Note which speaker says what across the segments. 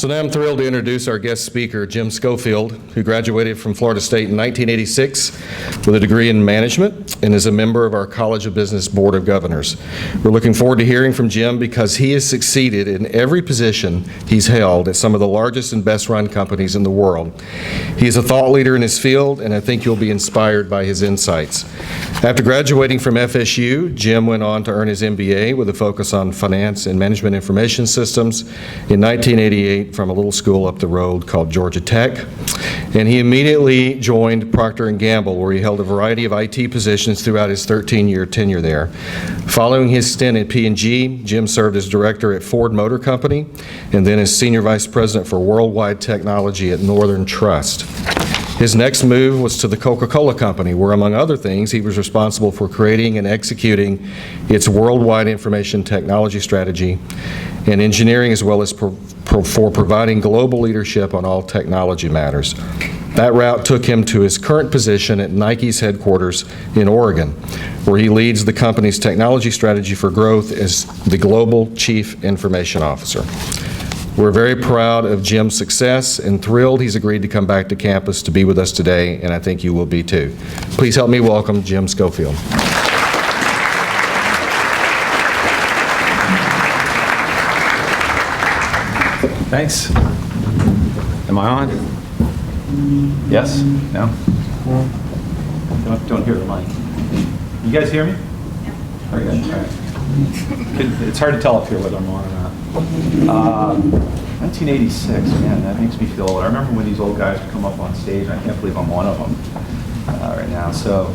Speaker 1: So now I'm thrilled to introduce our guest speaker, Jim Scholefield, who graduated from Florida State in 1986 with a degree in management and is a member of our College of Business Board of Governors. We're looking forward to hearing from Jim because he has succeeded in every position he's held at some of the largest and best-run companies in the world. He is a thought leader in his field, and I think you'll be inspired by his insights. After graduating from FSU, Jim went on to earn his MBA with a focus on finance and management information systems in 1988 from a little school up the road called Georgia Tech. And he immediately joined Procter & Gamble, where he held a variety of IT positions throughout his 13-year tenure there. Following his stint at P&G, Jim served as director at Ford Motor Company and then as senior vice president for worldwide technology at Northern Trust. His next move was to the Coca-Cola Company, where, among other things, he was responsible for creating and executing its worldwide information technology strategy and engineering, as well as for providing global leadership on all technology matters. That route took him to his current position at Nike's headquarters in Oregon, where he leads the company's technology strategy for growth as the Global Chief Information Officer. We're very proud of Jim's success and thrilled he's agreed to come back to campus to be with us today, and I think you will be too. Please help me welcome Jim Scholefield.
Speaker 2: Thanks. Am I on? Yes? No? Don't hear the mic. You guys hear me? Yeah. Very good. All right. It's hard to tell up here whether I'm on or not. 1986, man, that makes me feel old. I remember when these old guys would come up on stage. I can't believe I'm one of them right now. So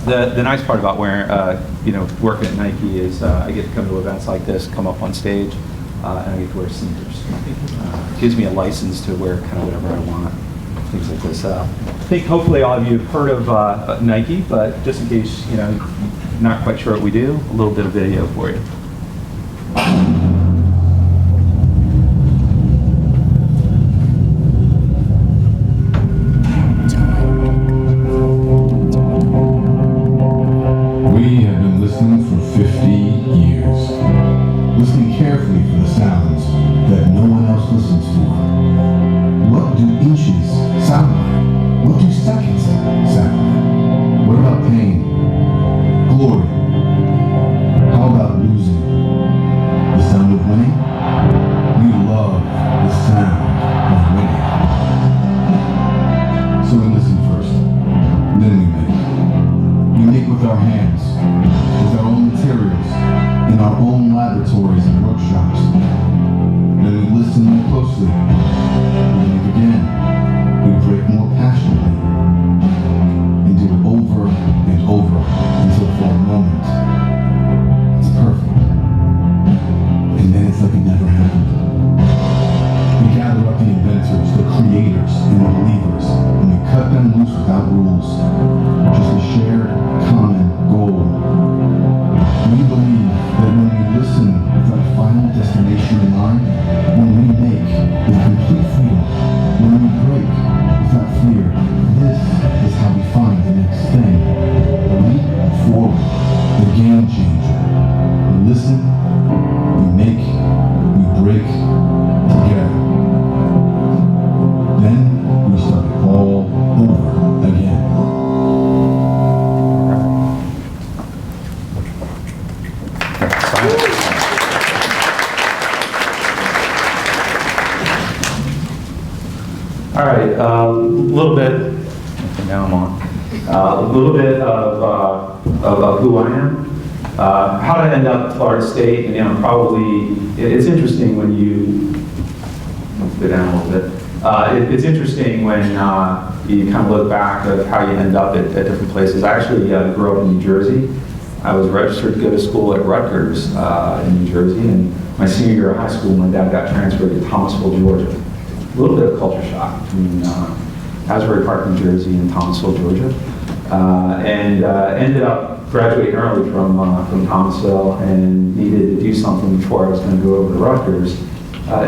Speaker 2: the nice part about working at Nike is I get to come to events like this, come up on stage, and I get to wear sneakers. It gives me a license to wear kind of whatever I want, things like this. I think hopefully all of you have heard of Nike, but just in case you're not quite sure what we do, a little bit of video for you.
Speaker 3: We have been listening for 50 years, listening carefully for the sounds that no one else listens for. What do inches sound like? What do seconds sound like? What about pain? Glory? How about losing? The sound of winning? We love the sound of winning. So we listen first, then we make. We make with our hands, with our own materials, in our own laboratories and workshops. Then we listen more closely. We make again. We break more passionately. And do it over and over until for a moment it's perfect. And then it's like it never happened. We gather up the inventors, the creators, and the believers, and we cut them loose without rules. Just a shared common goal. We believe that when we listen with our final destination in mind, when we make with complete freedom, when we break without fear, this is how we find the next thing. The leap forward, the game changer. We listen, we make, we break together. Then we start it all over again.
Speaker 2: All right, a little bit. Now I'm on. A little bit of who I am. How to end up at Florida State, and probably it's interesting when you go down a little bit. It's interesting when you kind of look back at how you end up at different places. I actually grew up in New Jersey. I was registered to go to school at Rutgers in New Jersey, and my senior year of high school, my dad got transferred to Thomasville, Georgia. A little bit of culture shock between Asbury Park, New Jersey, and Thomasville, Georgia, and ended up graduating early from Thomasville and needed to do something before I was going to go over to Rutgers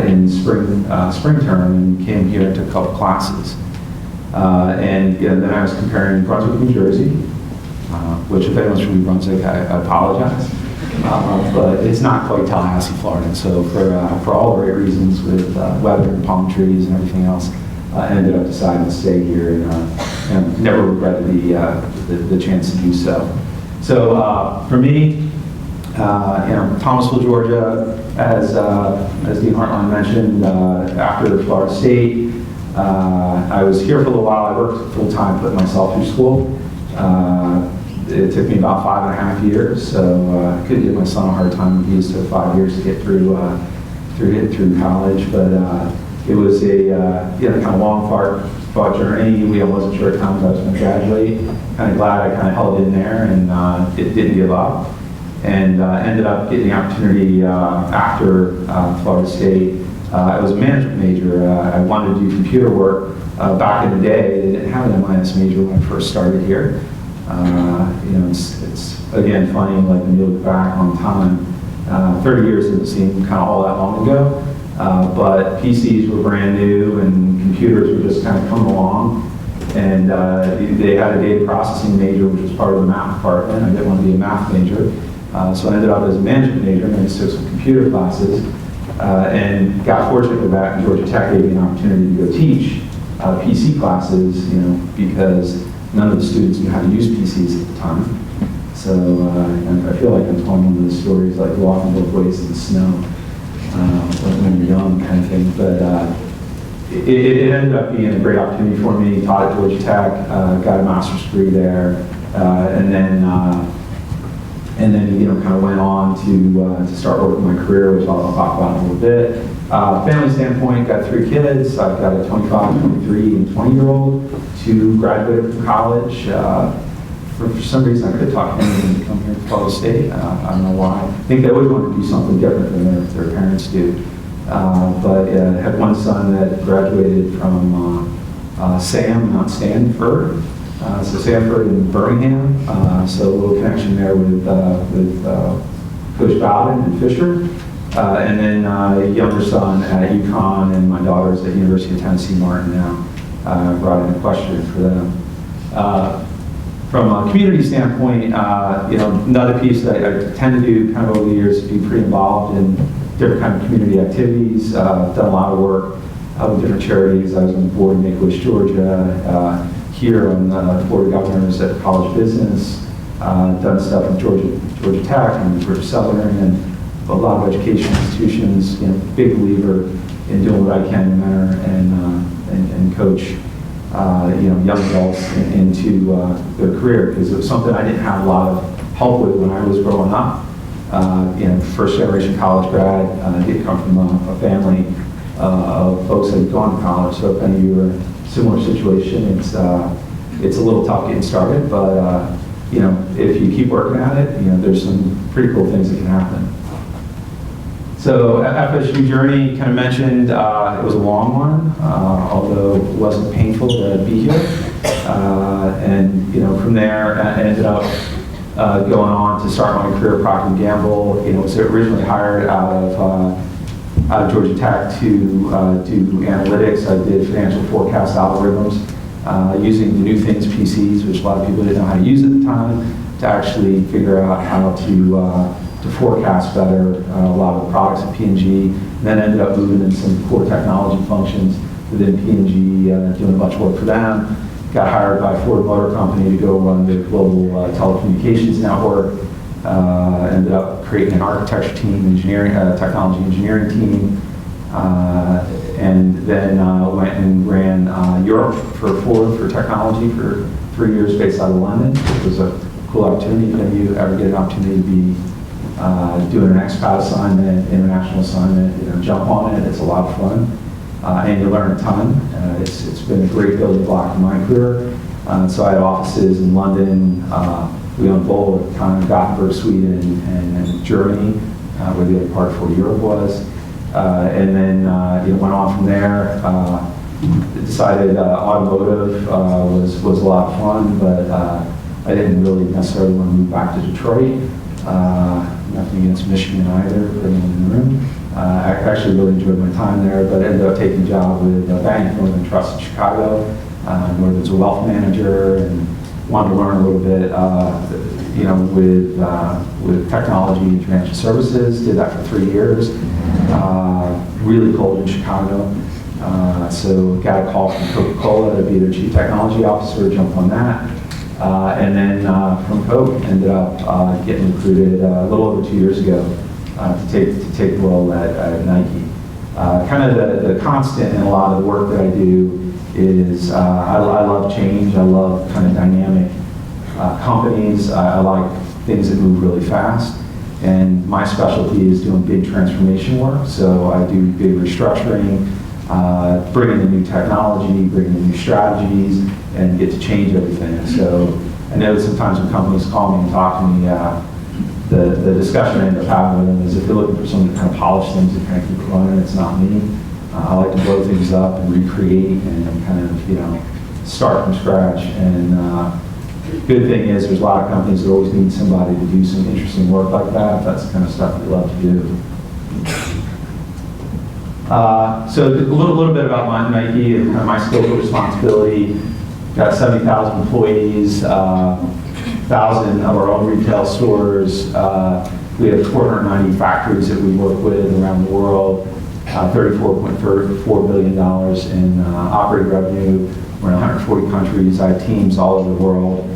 Speaker 2: in spring term, and came here and took a couple classes. And then I was comparing Brunswick, New Jersey, which if anyone's from New Brunswick, I apologize. but it's not quite Tallahassee, Florida. So for all the right reasons with weather and palm trees and everything else, I ended up deciding to stay here and never regretted the chance to do so. So for me, Thomasville, Georgia, as Dean Hartline mentioned, after Florida State, I was here for a little while. I worked full-time, putting myself through school. It took me about 5.5 years, so I could give my son a hard time. He used to 5 years to get through college, but it was a kind of long, far journey. I wasn't sure at times I was going to graduate. Kind of glad I kind of held in there and didn't give up. And ended up getting the opportunity after Florida State. I was a management major. I wanted to do computer work. Back in the day, they didn't have an MIS major when I first started here. It's again funny, like when you look back on time, 30 years doesn't seem kind of all that long ago, but PCs were brand new and computers were just kind of coming along, and they had a data processing major, which was part of the math department. I didn't want to be a math major, so I ended up as a management major, and I just took some computer classes, and got fortunate with that, and Georgia Tech gave me an opportunity to go teach PC classes, because none of the students knew how to use PCs at the time. So I feel like I'm telling one of those stories, like walking both ways in the snow, when you're young kind of thing. But it ended up being a great opportunity for me. Taught at Georgia Tech, got a master's degree there, and then kind of went on to start working my career, which I'll talk about in a little bit. Family standpoint, got 3 kids. I've got a 25, 23, and 20-year-old. 2 graduated from college. For some reason, I could talk to them to come here to Florida State. I don't know why. I think they always want to do something different than their parents do. But I had one son that graduated from SAM, not Stanford. So Stanford in Birmingham. So a little connection there with Coach Bowden and Fisher. And then a younger son at UConn, and my daughter's at University of Tennessee Martin now. Brought in a question for them. From a community standpoint, another piece that I tend to do kind of over the years is be pretty involved in different kind of community activities. Done a lot of work with different charities. I was on the board in Make-A-Wish, Georgia. Here on the Board of Governors at College of Business. Done stuff with Georgia Tech and Georgia Southern and a lot of education institutions. Big believer in doing what I can to mentor and coach young adults into their career, because it was something I didn't have a lot of help with when I was growing up. First generation college grad, I did come from a family of folks that had gone to college, so if any of you are in a similar situation, it's a little tough getting started, but if you keep working at it, there's some pretty cool things that can happen. So FSU journey, kind of mentioned, it was a long one, although it wasn't painful to be here. And from there, I ended up going on to start my career at Procter & Gamble. Was originally hired out of Georgia Tech to do analytics. I did financial forecast algorithms using the new things PCs, which a lot of people didn't know how to use at the time, to actually figure out how to forecast better a lot of the products at P&G, and then ended up moving in some core technology functions within P&G, doing a bunch of work for them. Got hired by Ford Motor Company to go run the global telecommunications network. Ended up creating an architecture team, technology engineering team, and then went and ran Europe for Ford for technology for 3 years based out of London, which was a cool opportunity. If any of you ever get an opportunity to be doing an expat assignment, international assignment, jump on it. It's a lot of fun, and you learn a ton. It's been a great building block in my career. So I had offices in London, we owned both, kind of Gothenburg, Sweden, and Germany, where the other part for Europe was. And then went on from there. Decided automotive was a lot of fun, but I didn't really necessarily want to move back to Detroit. Nothing against Michigan either, for anyone in the room. I actually really enjoyed my time there, but ended up taking a job with a bank, Northern Trust in Chicago, where there's a wealth manager, and wanted to learn a little bit. with technology and financial services. Did that for 3 years. Really cold in Chicago. So got a call from Coca-Cola to be their chief technology officer, jumped on that. And then from Coke, ended up getting recruited a little over 2 years ago to take the role at Nike. Kind of the constant in a lot of the work that I do is I love change. I love kind of dynamic companies. I like things that move really fast. And my specialty is doing big transformation work. So I do big restructuring, bringing in new technology, bringing in new strategies, and get to change everything. So I know sometimes when companies call me and talk to me, the discussion I end up having with them is if they're looking for someone to kind of polish things and kind of keep it running, it's not me. I like to blow things up and recreate and kind of, start from scratch. And good thing is there's a lot of companies that always need somebody to do some interesting work like that. That's the kind of stuff we love to do. So a little bit about Nike and kind of my scope of responsibility. Got 70,000 employees, 1,000 of our own retail stores. We have 490 factories that we work with around the world. $34.4 billion in operating revenue. We're in 140 countries. I have teams all over the world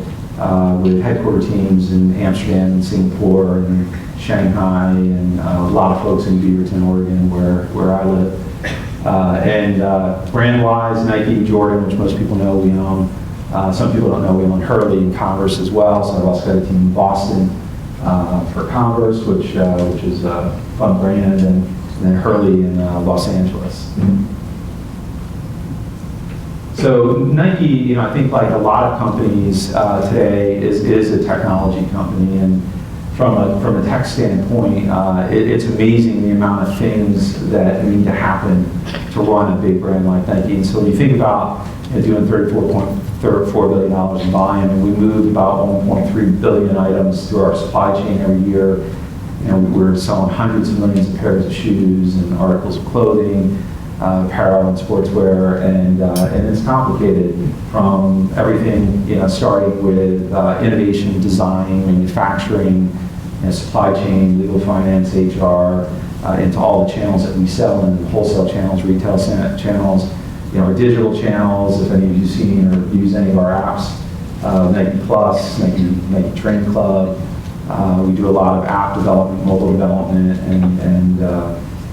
Speaker 2: with headquarter teams in Amsterdam and Singapore and Shanghai and a lot of folks in Beaverton, Oregon, where I live. Brand-wise, Nike, Jordan, which most people know we own. Some people don't know we own Hurley and Converse as well. So I've also got a team in Boston for Converse, which is a fun brand, and then Hurley in Los Angeles. So Nike, I think like a lot of companies today is a technology company, and from a tech standpoint, it's amazing the amount of things that need to happen to run a big brand like Nike. And so when you think about doing $34.4 billion in volume, and we move about 1.3 billion items through our supply chain every year. We're selling hundreds of millions of pairs of shoes and articles of clothing, apparel and sportswear, and it's complicated from everything, starting with innovation, design, manufacturing, supply chain, legal, finance, HR, into all the channels that we sell in, wholesale channels, retail channels, our digital channels. If any of you've seen or use any of our apps, Nike Plus, Nike Train Club. We do a lot of app development, mobile development, and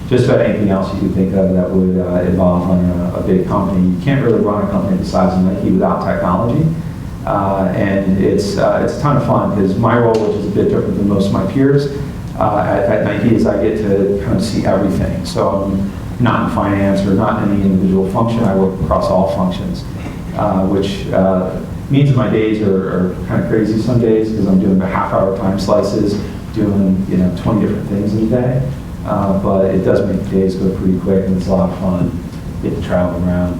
Speaker 2: just about anything else you could think of that would involve running a big company. You can't really run a company the size of Nike without technology. And it's a ton of fun because my role, which is a bit different than most of my peers at Nike, is I get to kind of see everything. So I'm not in finance or not in any individual function. I work across all functions, which means my days are kind of crazy some days because I'm doing half-hour time slices, doing 20 different things in a day. But it does make the days go pretty quick, and it's a lot of fun. Get to travel around.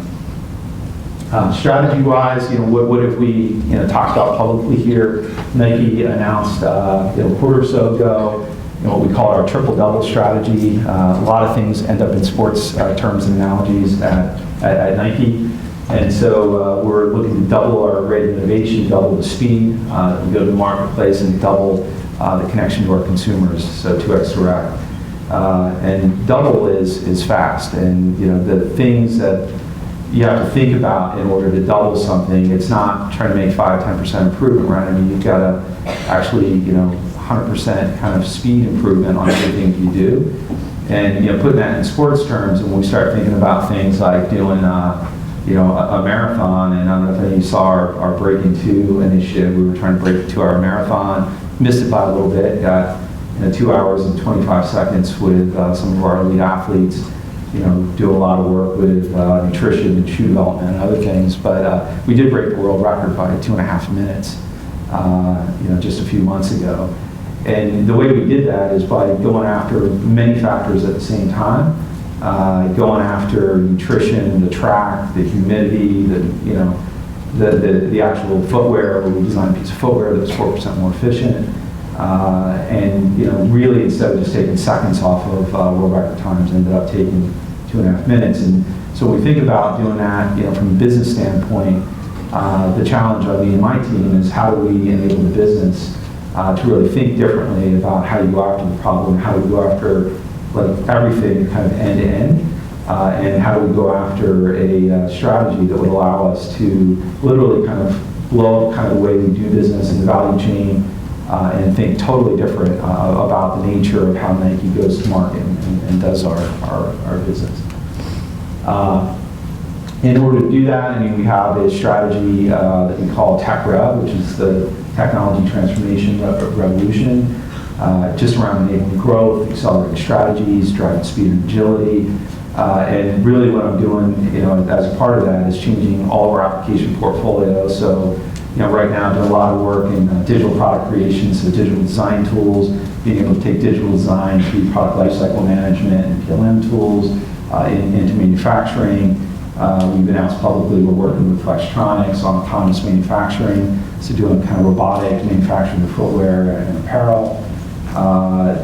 Speaker 2: Strategy-wise, what have we talked about publicly here? Nike announced a quarter or so ago what we call our triple-double strategy. A lot of things end up in sports terms and analogies at Nike. And so we're looking to double our rate of innovation, double the speed. We go to the marketplace and double the connection to our consumers, so 2x direct. And double is fast. And the things that you have to think about in order to double something, it's not trying to make 5-10% improvement, right? I mean, you've got to actually 100% kind of speed improvement on everything you do. And putting that in sports terms, and when we start thinking about things like doing a marathon, and I don't know if any of you saw our Breaking 2 initiative. We were trying to break the 2-hour marathon, missed it by a little bit, got 2 hours and 25 seconds with some of our elite athletes. Do a lot of work with nutrition and shoe development and other things, but we did break the world record by 2.5 minutes, just a few months ago. And the way we did that is by going after many factors at the same time. Going after nutrition, the track, the humidity, the actual footwear. We designed a piece of footwear that was 4% more efficient, and really instead of just taking seconds off of world record times, ended up taking 2.5 minutes. And so when we think about doing that, from a business standpoint, the challenge of me and my team is how do we enable the business to really think differently about how you go after the problem, how you go after like everything kind of end to end, and how do we go after a strategy that would allow us to literally kind of blow up kind of the way we do business in the value chain, and think totally different about the nature of how Nike goes to market and does our business. In order to do that, I mean, we have a strategy that we call Tech Rev, which is the technology transformation revolution, just around enabling growth, accelerating strategies, driving speed and agility. And really what I'm doing, as a part of that is changing all of our application portfolio. So, right now I'm doing a lot of work in digital product creation, so digital design tools, being able to take digital design through product lifecycle management and PLM tools into manufacturing. We've announced publicly we're working with Flextronics on autonomous manufacturing, so doing kind of robotic manufacturing of footwear and apparel.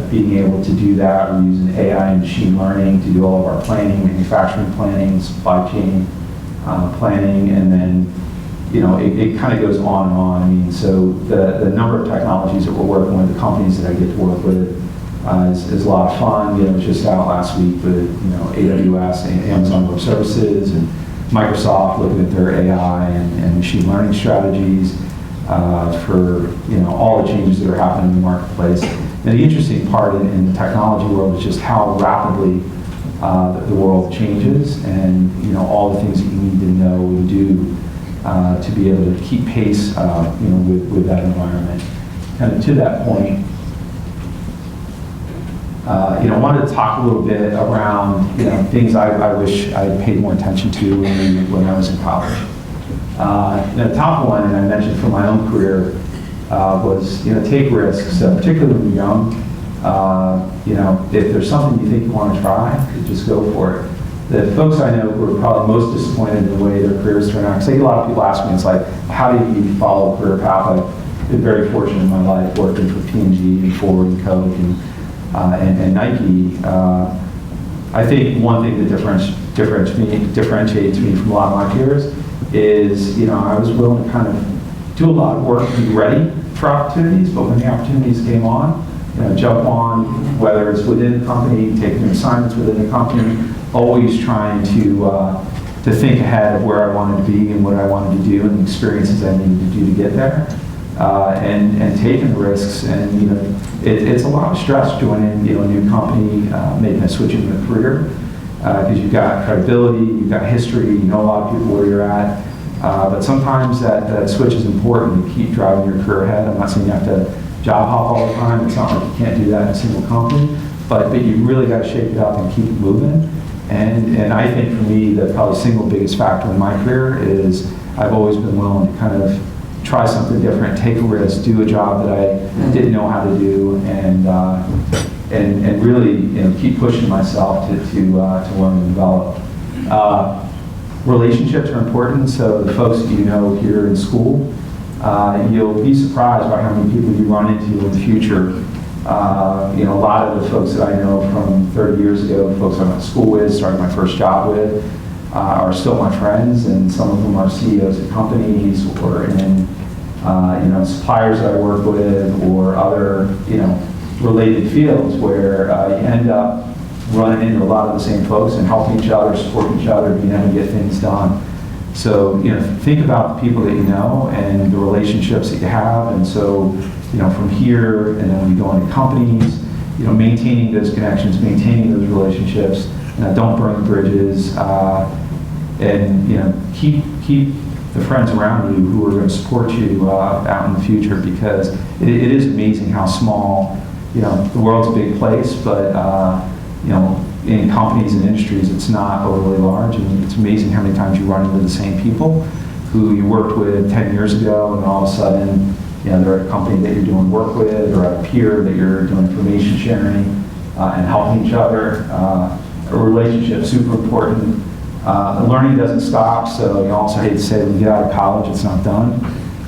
Speaker 2: Being able to do that, we're using AI and machine learning to do all of our planning, manufacturing planning, supply chain planning, and then it kind of goes on and on. I mean, so the number of technologies that we're working with, the companies that I get to work with, is a lot of fun. It was just out last week with AWS and Amazon Web Services and Microsoft looking at their AI and machine learning strategies for all the changes that are happening in the marketplace. And the interesting part in the technology world is just how rapidly the world changes, and all the things that you need to know and do to be able to keep pace with that environment. Kind of to that point, I wanted to talk a little bit around things I wish I had paid more attention to when I was in college. The top one, and I mentioned from my own career, was take risks, particularly when you're young. If there's something you think you want to try, just go for it. The folks I know who are probably most disappointed in the way their careers turn out, because I get a lot of people ask me, it's like, how do you follow a career path? I've been very fortunate in my life working for P&G and Ford and Coke and Nike. I think one thing that differentiates me from a lot of my peers is, I was willing to kind of do a lot of work and be ready for opportunities, but when the opportunities came on, jump on, whether it's within the company, taking assignments within the company, always trying to think ahead of where I wanted to be and what I wanted to do and the experiences I needed to do to get there, and taking risks. And it's a lot of stress joining a new company, making a switch in your career, because you've got credibility, you've got history, you know a lot of people where you're at. But sometimes that switch is important to keep driving your career ahead. I'm not saying you have to job hop all the time. It's not like you can't do that in a single company, but you really got to shake it up and keep it moving. And I think for me, the probably single biggest factor in my career is I've always been willing to kind of try something different, take a risk, do a job that I didn't know how to do, and really keep pushing myself to learn and develop. Relationships are important, so the folks that you know here in school, you'll be surprised by how many people you run into in the future. A lot of the folks that I know from 30 years ago, folks I went to school with, started my first job with, are still my friends, and some of them are CEOs of companies or in suppliers that I work with, or other related fields where you end up running into a lot of the same folks and helping each other, supporting each other, being able to get things done. So think about the people that you know and the relationships that you have, and so from here, and then when you go into companies, maintaining those connections, maintaining those relationships, don't burn the bridges, and keep the friends around you who are going to support you out in the future, because it is amazing how small, the world's a big place, but in companies and industries, it's not overly large, and it's amazing how many times you run into the same people who you worked with 10 years ago, and all of a sudden, they're at a company that you're doing work with, or at a peer that you're doing information sharing and helping each other. A relationship, super important. The learning doesn't stop, so you also hate to say when you get out of college, it's not done,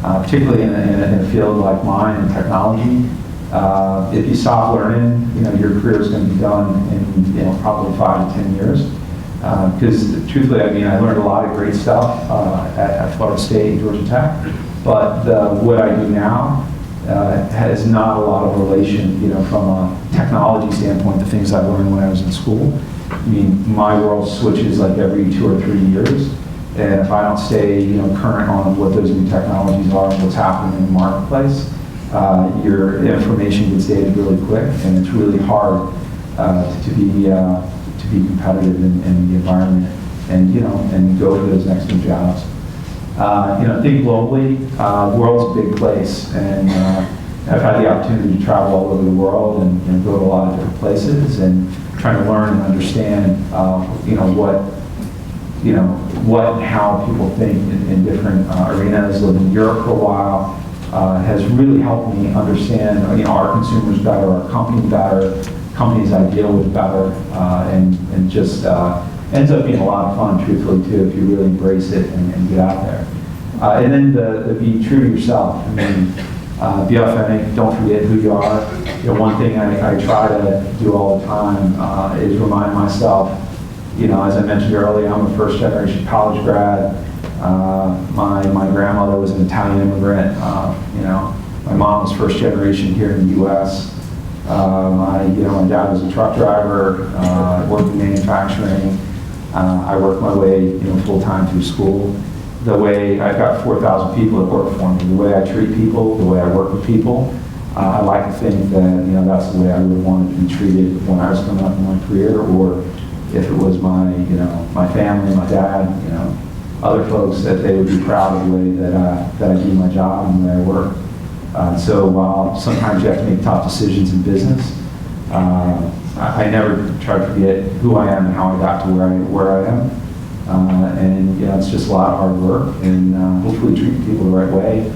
Speaker 2: particularly in a field like mine in technology. If you stop learning, your career is going to be done in probably 5 to 10 years. Because truthfully, I learned a lot of great stuff at Florida State and Georgia Tech, but what I do now has not a lot of relation, from a technology standpoint, the things I learned when I was in school. I mean, my world switches like every 2 or 3 years, and if I don't stay, current on what those new technologies are and what's happening in the marketplace, your information gets dated really quick, and it's really hard to be competitive in the environment, and go for those next new jobs. Think globally. The world's a big place, and I've had the opportunity to travel all over the world and go to a lot of different places and trying to learn and understand, what and how people think in different arenas. Lived in Europe for a while has really helped me understand, our consumers better, our company better, companies I deal with better, and just ends up being a lot of fun, truthfully, too, if you really embrace it and get out there. And then the be true to yourself. I mean, be authentic, don't forget who you are. One thing I try to do all the time is remind myself, as I mentioned earlier, I'm a first-generation college grad. My grandmother was an Italian immigrant. My mom was first generation here in the U.S. My dad was a truck driver, worked in manufacturing. I worked my way, full-time through school. The way I've got 4,000 people that work for me, the way I treat people, the way I work with people, I like to think that, that's the way I would want to be treated when I was coming up in my career, or if it was my, my family, my dad, other folks, that they would be proud of the way that I do my job and the way I work. So while sometimes you have to make tough decisions in business, I never try to forget who I am and how I got to where I am. And it's just a lot of hard work, and hopefully treating people the right way,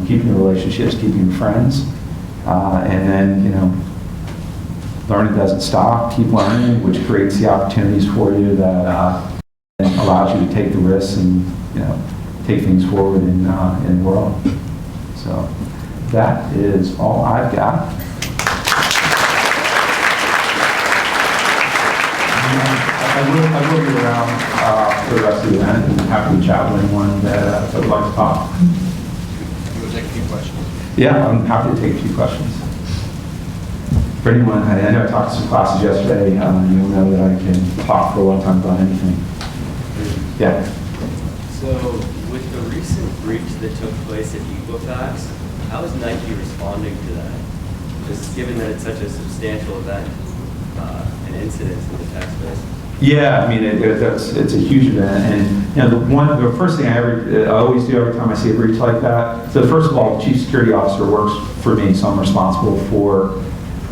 Speaker 2: keeping your relationships, keeping your friends, and then, learning doesn't stop, keep learning, which creates the opportunities for you that allows you to take the risks and, take things forward in the world. So that is all I've got. I will be around for the rest of the event, and happy to chat with anyone that would like to talk.
Speaker 1: We'll take a few questions.
Speaker 2: Yeah, I'm happy to take a few questions. For anyone, I know I talked to some classes yesterday, you'll know that I can talk for a long time about anything. Yeah.
Speaker 4: So, with the recent breach that took place at Equifax, how is Nike responding to that? Just given that it's such a substantial event, an incident in the tech space.
Speaker 2: Yeah, I mean, it's a huge event, and the first thing I always do every time I see a breach like that. So first of all, the chief security officer works for me, so I'm responsible for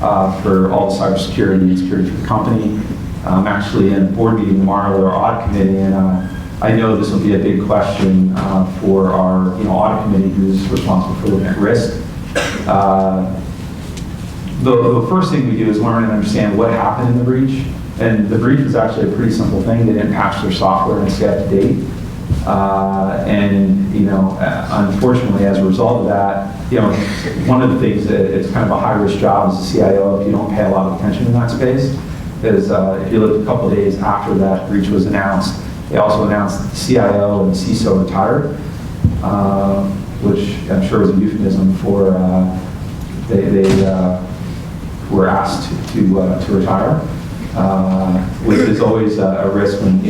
Speaker 2: all the cybersecurity and security for the company. I'm actually in a board meeting tomorrow with our audit committee, and I know this will be a big question for our audit committee, who's responsible for looking at risk. The first thing we do is learn and understand what happened in the breach. And the breach was actually a pretty simple thing. They didn't patch their software and stay up to date. Unfortunately, as a result of that, one of the things that it's kind of a high-risk job as a CIO if you don't pay a lot of attention in that space is if you look a couple of days after that breach was announced, they also announced that the CIO and the CISO retired, which I'm sure is a euphemism for they were asked to retire. Which is always a risk when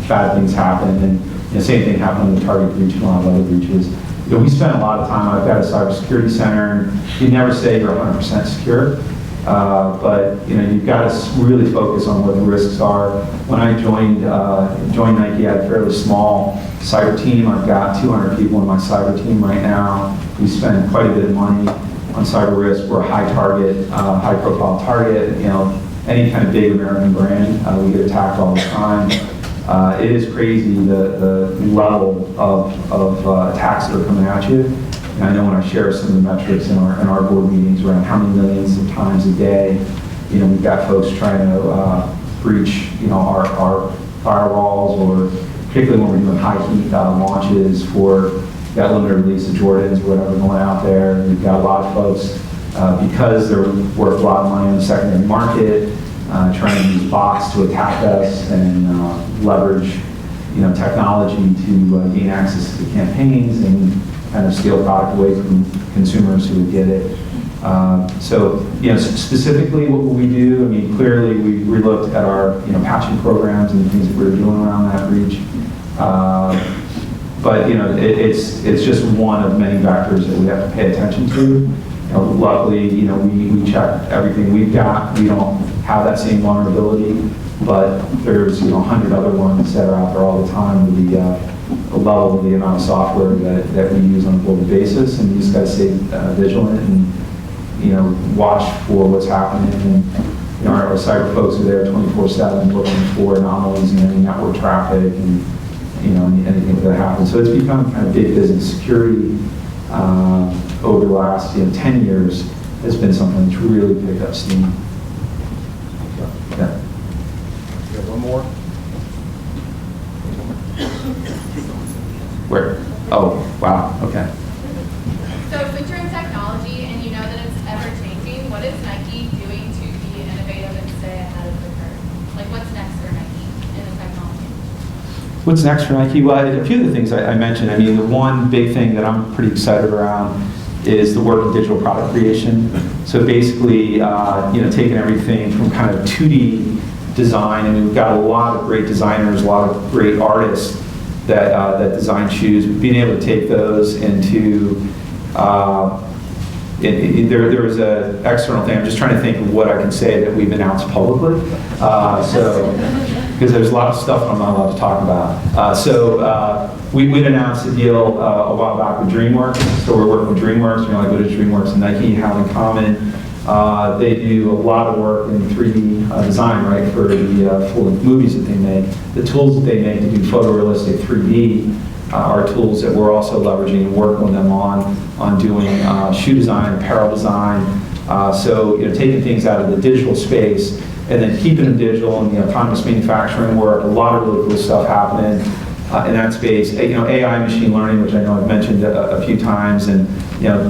Speaker 2: bad things happen, and same thing happened in the Target breach and a lot of other breaches. We spend a lot of time. I've got a cybersecurity center, and you never say you're 100% secure, but you've got to really focus on what the risks are. When I joined Nike, I had a fairly small cyber team. I've got 200 people in my cyber team right now. We spend quite a bit of money on cyber risk. We're a high-profile target. Any kind of big American brand, we get attacked all the time. It is crazy the level of attacks that are coming at you. And I know when I share some of the metrics in our board meetings around how many millions of times a day, we've got folks trying to breach, our firewalls, or particularly when we're doing high heat launches for that limited release of Jordans or whatever going out there. We've got a lot of folks. Because they're worth a lot of money in the secondary market, trying to use bots to attack us and leverage, technology to gain access to the campaigns and kind of steal product away from consumers who would get it. So, specifically what we do, I mean, clearly we looked at our, patching programs and things that we were doing around that breach. But, it's just one of many vectors that we have to pay attention to. Luckily, we check everything we've got. We don't have that same vulnerability, but there's, 100 other ones that are out there all the time with the level of the amount of software that we use on a global basis, and you just got to stay vigilant and, watch for what's happening. And, our cyber folks are there 24/7 looking for anomalies in any network traffic and, anything that happens. So it's become kind of big business. Security over the last 10 years has been something that's really picked up steam. Yeah.
Speaker 1: You got one more?
Speaker 2: Where? Oh, wow, okay.
Speaker 5: So if you're in technology and you know that it's ever changing, what is Nike doing to be innovative and stay ahead of the curve? Like what's next for Nike in the technology?
Speaker 2: What's next for Nike? Well, a few of the things I mentioned. I mean, the one big thing that I'm pretty excited around is the work in digital product creation. So basically, taking everything from kind of 2D design, and we've got a lot of great designers, a lot of great artists that design shoes, being able to take those into, there was an external thing, I'm just trying to think of what I can say that we've announced publicly. Because there's a lot of stuff I'm not allowed to talk about. We'd announced a deal a while back with DreamWorks. So we're working with DreamWorks. What does DreamWorks and Nike have in common? They do a lot of work in 3D design, right, for the full-length movies that they make. The tools that they make to do photorealistic 3D are tools that we're also leveraging and working with them on doing shoe design, apparel design. Taking things out of the digital space and then keeping them digital and autonomous manufacturing work, a lot of really cool stuff happening in that space. AI, machine learning, which I know I've mentioned a few times, and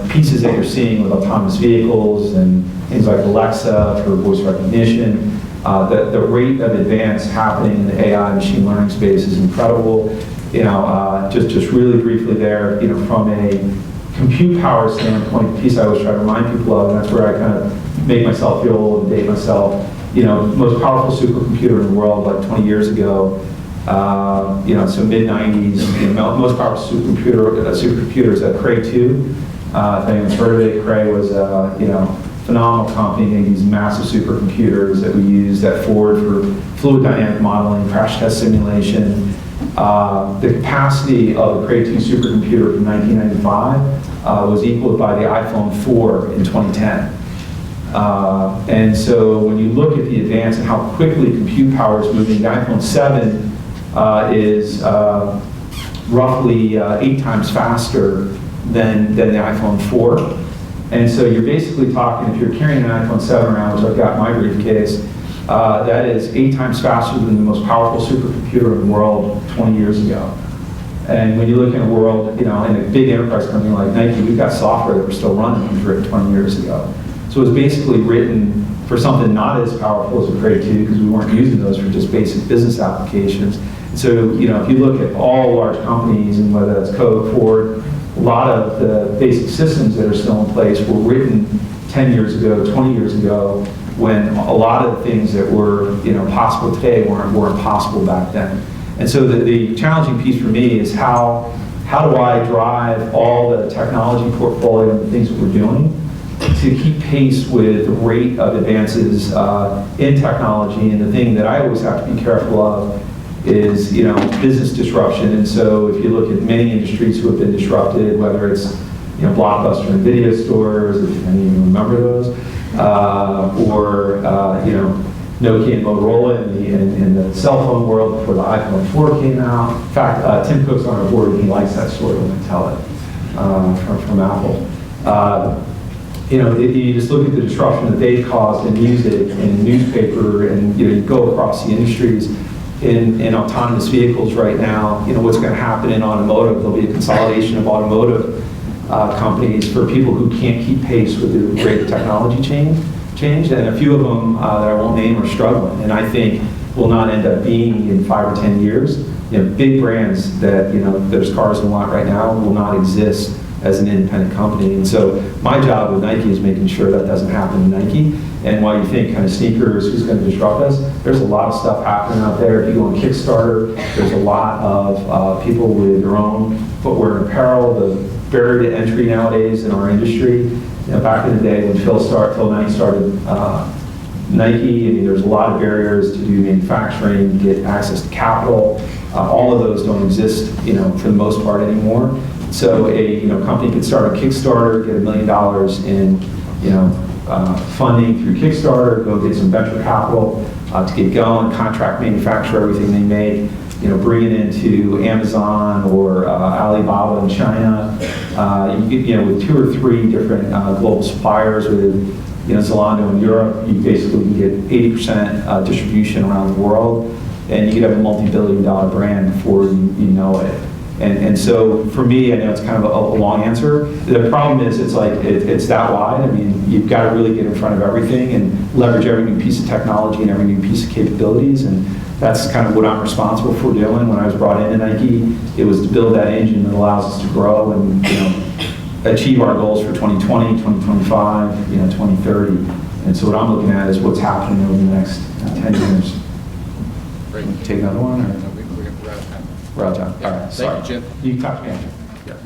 Speaker 2: pieces that you're seeing with autonomous vehicles and things like Alexa for voice recognition. The rate of advance happening in the AI machine learning space is incredible. Just really briefly there, from a compute power standpoint, the piece I always try to remind people of, and that's where I kind of make myself feel old and date myself. Most powerful supercomputer in the world, like 20 years ago, so mid-90s, most powerful supercomputers at Cray 2. If anyone's heard of it, Cray was phenomenal company, made these massive supercomputers that we used at Ford for fluid dynamic modeling, crash test simulation. The capacity of a Cray 2 supercomputer from 1995 was equaled by the iPhone 4 in 2010. And so when you look at the advance and how quickly compute power is moving, the iPhone 7 is roughly 8 times faster than the iPhone 4. And so you're basically talking, if you're carrying an iPhone 7 around, which I've got in my briefcase, that is 8 times faster than the most powerful supercomputer in the world 20 years ago. And when you look in a world, in a big enterprise company like Nike, we've got software that we're still running that was written 20 years ago. So it was basically written for something not as powerful as a Cray 2 because we weren't using those for just basic business applications. So, if you look at all large companies, and whether that's Coke, Ford, a lot of the basic systems that are still in place were written 10 years ago, 20 years ago, when a lot of the things that were, possible today weren't possible back then. And so the challenging piece for me is how do I drive all the technology portfolio and the things that we're doing to keep pace with the rate of advances in technology. And the thing that I always have to be careful of is business disruption. And so if you look at many industries who have been disrupted, whether it's Blockbuster and video stores, if any of you remember those, or Nokia and Motorola in the cell phone world before the iPhone 4 came out. In fact, Tim Cook's on our board and he likes that story when I tell it from Apple. You just look at the disruption that they've caused in music and newspaper, and you go across the industries. In autonomous vehicles right now, what's going to happen in automotive, there'll be a consolidation of automotive companies for people who can't keep pace with the rate of technology change, and a few of them that I won't name are struggling, and I think will not end up being in 5 or 10 years. Big brands that, there's cars in the lot right now will not exist as an independent company. And so my job with Nike is making sure that doesn't happen to Nike. And while you think kind of sneakers, who's going to disrupt us, there's a lot of stuff happening out there. If you go on Kickstarter, there's a lot of people with their own footwear and apparel. The barrier to entry nowadays in our industry, back in the day when Phil Knight started Nike, I mean, there's a lot of barriers to do manufacturing, get access to capital. All of those don't exist, for the most part anymore. So a company could start a Kickstarter, get $1 million in funding through Kickstarter, go get some venture capital to get going, contract manufacture everything they make, bring it into Amazon or Alibaba in China. You get, with 2 or 3 different global suppliers with Zalando in Europe, you basically can get 80% distribution around the world, and you could have a multi-billion-dollar brand before you know it. And so for me, I know it's kind of a long answer. The problem is it's that wide. I mean, you've got to really get in front of everything and leverage every new piece of technology and every new piece of capabilities. And that's kind of what I'm responsible for doing. When I was brought into Nike, it was to build that engine that allows us to grow and achieve our goals for 2020, 2025, 2030. And so what I'm looking at is what's happening over the next 10 years.
Speaker 1: Great.
Speaker 2: Take another one, or?
Speaker 1: We're out of time.
Speaker 2: We're out of time. All right, sorry.
Speaker 1: Thank you, Jim.
Speaker 2: You can talk to me after. Yeah.